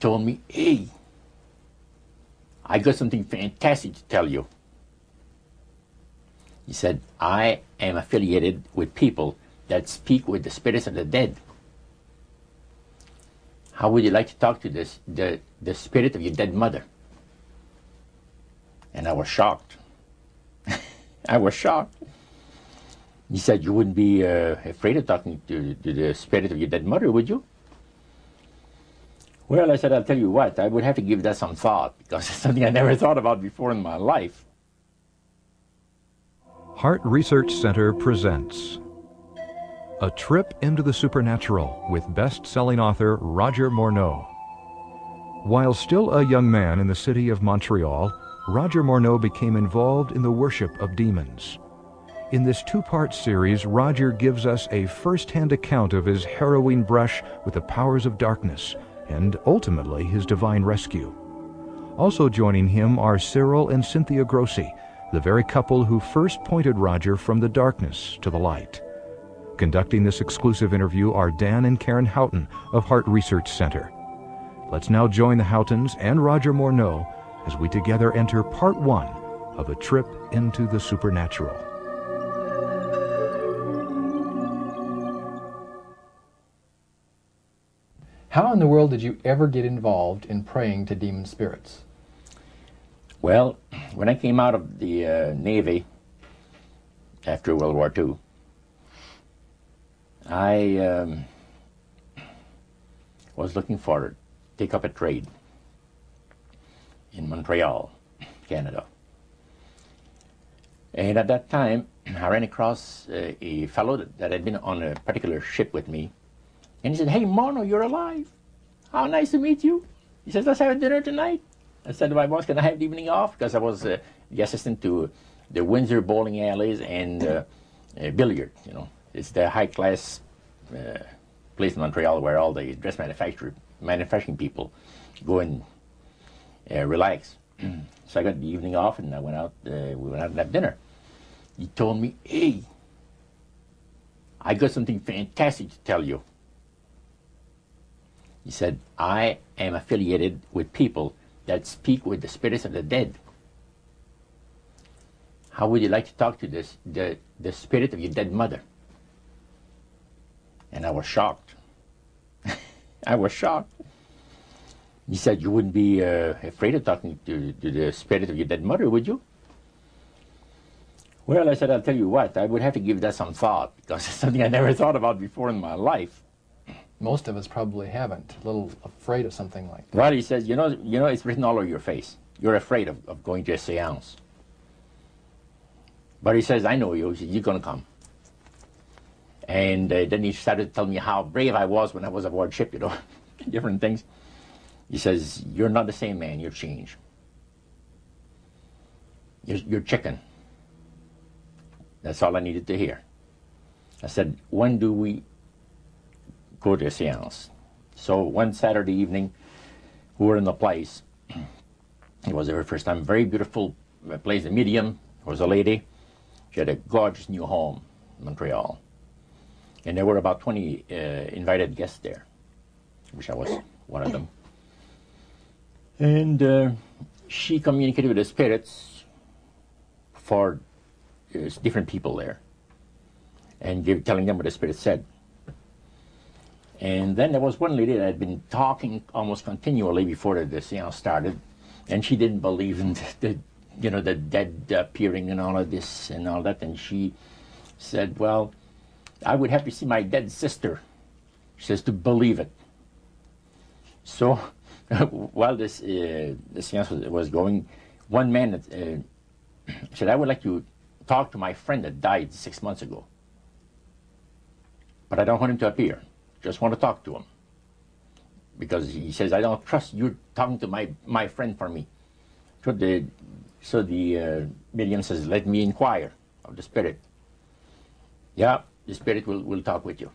told me, hey, I got something fantastic to tell you. He said, I am affiliated with people that speak with the spirits of the dead. How would you like to talk to the spirit of your dead mother? And I was shocked. I was shocked. He said, you wouldn't be afraid of talking to the spirit of your dead mother, would you? Well, I said, I'll tell you what, I would have to give that some thought, because it's something I never thought about before in my life. Heart Research Center presents A Trip into the Supernatural with best-selling author Roger Morneau. While still a young man in the city of Montreal, Roger Morneau became involved in the worship of demons. In this two-part series, Roger gives us a first-hand account of his harrowing brush with the powers of darkness and ultimately his divine rescue. Also joining him are Cyril and Cynthia Grossi, the very couple who first pointed Roger from the darkness to the light. Conducting this exclusive interview are Dan and Karen Houghton of Heart Research Center. Let's now join the Houghtons and Roger Morneau as we together enter Part 1 of A Trip into the Supernatural. How in the world did you ever get involved in praying to demon spirits? Well, when I came out of the Navy after World War II, I was looking to take up a trade in Montreal, Canada. And at that time, I ran across a fellow that had been on a particular ship with me. And he said, hey, Morneau, you're alive. How nice to meet you. He says, let's have dinner tonight. I said to my boss, can I have the evening off? Because I was the assistant to the Windsor bowling alleys and billiard, you know. It's the high-class place in Montreal where all the dress manufacturing people go and relax. So I got the evening off, and I went out. We went out and had dinner. He told me, hey, I got something fantastic to tell you. He said, I am affiliated with people that speak with the spirits of the dead. How would you like to talk to the spirit of your dead mother? And I was shocked. I was shocked. He said, you wouldn't be afraid of talking to the spirit of your dead mother, would you? Well, I said, I'll tell you what, I would have to give that some thought, because it's something I never thought about before in my life. Most of us probably haven't. A little afraid of something like that. Well, he says, you know, it's written all over your face. You're afraid of going to a seance. But he says, I know you. He says, you're going to come. And then he started to tell me how brave I was when I was aboard ship, you know, different things. He says, you're not the same man. You're changed. You're chicken. That's all I needed to hear. I said, when do we go to a seance? So one Saturday evening, we were in the place. It was the very first time. Very beautiful place. The medium was a lady. She had a gorgeous new home in Montreal. And there were about 20 invited guests there, which I was one of them. And she communicated with the spirits for different people there and telling them what the spirit said. And then there was one lady that had been talking almost continually before the seance started, and she didn't believe in the dead appearing and all of this and all that. And she said, well, I would have to see my dead sister, she says, to believe it. So while the seance was going, one man said, I would like to talk to my friend that died 6 months ago, but I don't want him to appear. Just want to talk to him. Because he says, I don't trust you talking to my friend for me. So the medium says, let me inquire of the spirit. Yeah, the spirit will talk with you.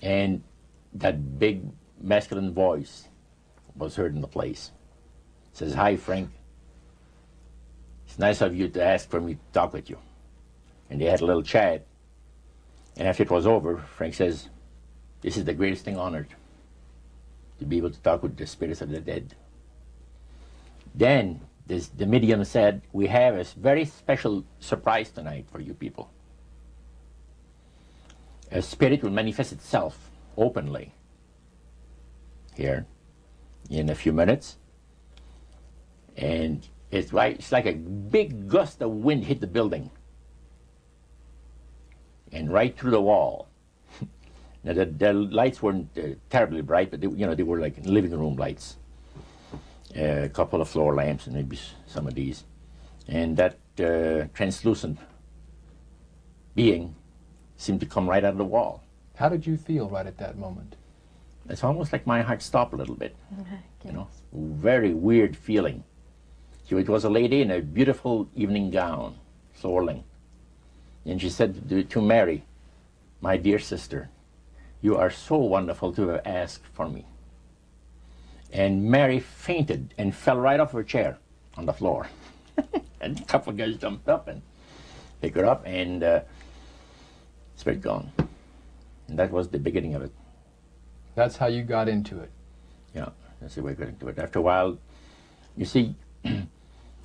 And that big masculine voice was heard in the place. It says, hi, Frank. It's nice of you to ask for me to talk with you. And they had a little chat. And after it was over, Frank says, this is the greatest thing on earth. to be able to talk with the spirits of the dead. Then the medium said, we have a very special surprise tonight for you people. A spirit will manifest itself openly here in a few minutes, and it's like a big gust of wind hit the building and right through the wall. Now the lights weren't terribly bright, but they were like living room lights, a couple of floor lamps, and maybe some of these, and that translucent being seemed to come right out of the wall. How did you feel right at that moment? It's almost like my heart stopped a little bit. Okay. Very weird feeling. So it was a lady in a beautiful evening gown, swirling. And she said to Mary, my dear sister, you are so wonderful to have asked for me. And Mary fainted and fell right off her chair on the floor. And a couple of guys jumped up and picked her up, and spirit gone. And that was the beginning of it. That's how you got into it. Yeah, that's the way I got into it. After a while, you see,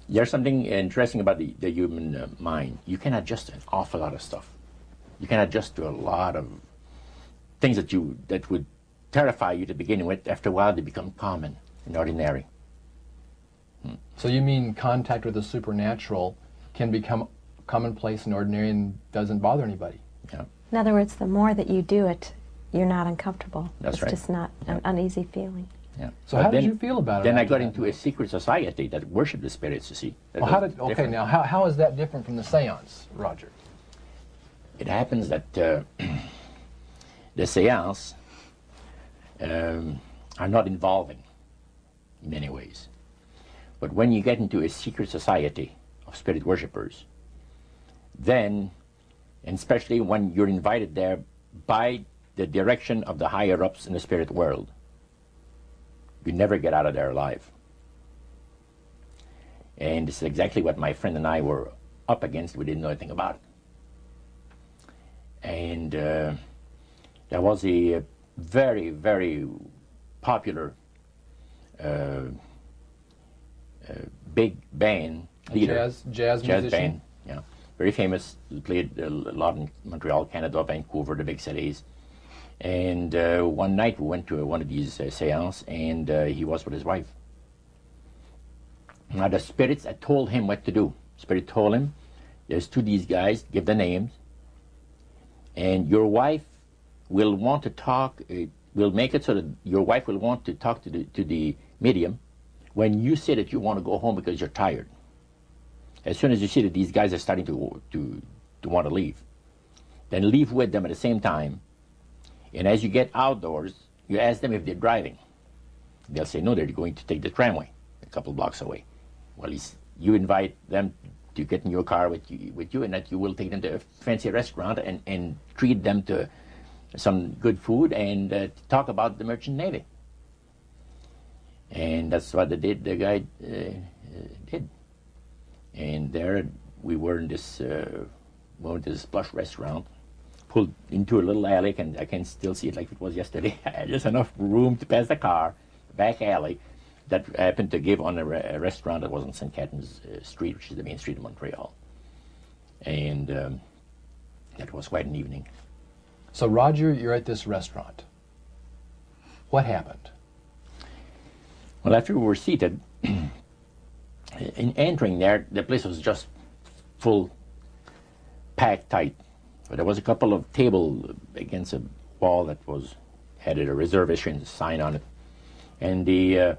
there's something interesting about the human mind. You can adjust an awful lot of stuff. You can adjust to a lot of things that would terrify you to begin with. After a while, they become common and ordinary. So you mean contact with the supernatural can become commonplace and ordinary and doesn't bother anybody? Yeah. In other words, the more that you do it, you're not uncomfortable. That's it's right. just not an uneasy feeling. Yeah. So how did you feel about it? Then I after got that? into a secret society that worshipped the spirits, you see. Well, now how is that different from the seance, Roger? It happens that the seance are not involving in many ways. But when you get into a secret society of spirit worshippers, then, and especially when you're invited there by the direction of the higher-ups in the spirit world, you never get out of there alive. And this is exactly what my friend and I were up against. We didn't know anything about it. And there was a very, very popular big band leader. Jazz musician? Band, yeah. Very famous, played a lot in Montreal, Canada, Vancouver, the big cities. And one night we went to one of these seances, and he was with his wife. Now the spirits had told him what to do. Spirit told him, there's two of these guys, give the names, and your wife will want to talk, we'll make it so that your wife will want to talk to the medium when you say that you want to go home because you're tired. As soon as you see that these guys are starting to want to leave, then leave with them at the same time. And as you get outdoors, you ask them if they're driving. They'll say, no, they're going to take the tramway a couple blocks away. Well, you invite them to get in your car with you, and that you will take them to a fancy restaurant and treat them to some good food and talk about the merchant navy. And that's what the guy did. And there we were in this plush restaurant, pulled into a little alley, and I can still see it like it was yesterday. Just enough room to pass the car, back alley, that happened to give on a restaurant that was on St. Catharines Street, which is the main street of Montreal. And that was quite an evening. So Roger, you're at this restaurant. What happened? Well, after we were seated, in entering there, the place was just full, packed tight. But there was a couple of tables against a wall that had a reservation sign on it. And the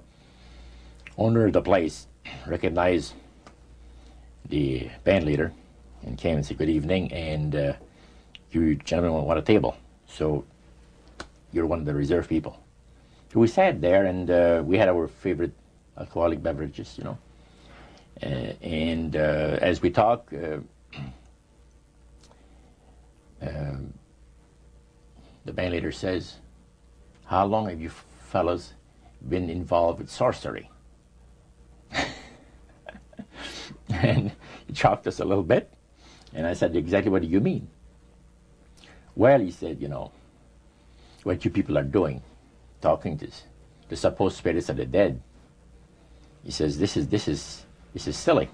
owner of the place recognized the band leader and came and said, good evening, and you gentlemen want a table. So you're one of the reserve people. So we sat there, and we had our favorite alcoholic beverages, you know. And as we talked, the band leader says, how long have you fellas been involved with sorcery? And he shocked us a little bit. And I said, exactly what do you mean? Well, he said, you know, what you people are doing, talking to the supposed spirits of the dead. He says, this is silly.